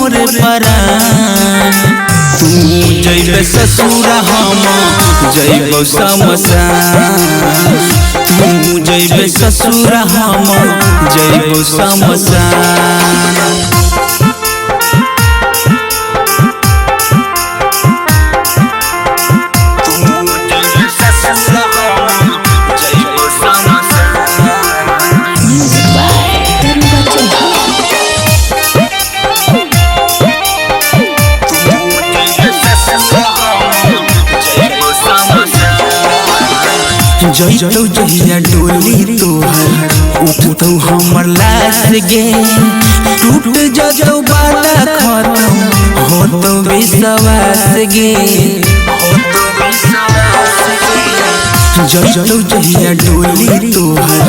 मोर परान। तू जइबे ससुरा हम जइबो शमशान। तू जइबे ससुरा हम जइबो शमशान। जइतौ जहिया डोली तोहर उठतौ हमर लाश गे। टूट जतौ बाटा खत्म होतौ विश्वास गे। जइतौ जहिया डोली तोहर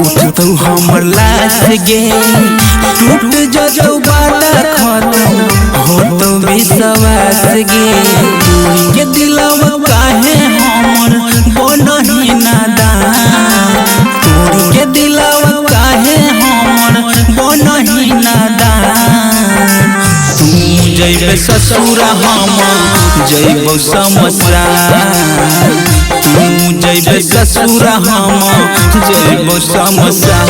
उठतौ हमर लाश गे। टूट जतौ बाटा खत्म होतौ विश्वास गे। तोरी के दिलवा काहे हमर बनही नादान। तोरी के दिलवा काहे हमर बनही नादान। तू जइबे ससुरा हम जइबो शमशान। तू जइबे ससुरा हम जइबो शमशान।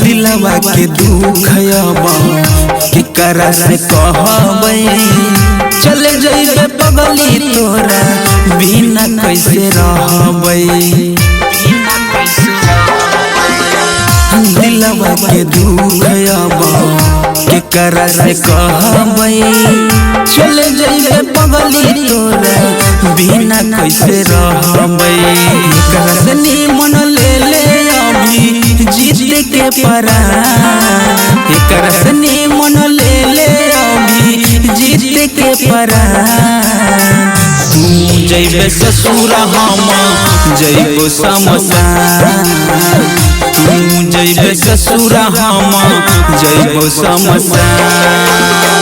दिलवा के दुख केकरा से कहबै। चले जइबे पगली तोरा बिना कैसे रहबै। दिलवा के दुख केकरा से कहबै। चले जइबे पगली तोरा बिना कैसे रहबै। एकरा से निमन ले ले अभी जीत के परान। एकरा से निमन ले ले अभी जीत के परान। तू जइबे ससुरा हम जइबो शमशान। तू जइबे ससुरा हम जइबो शमशान।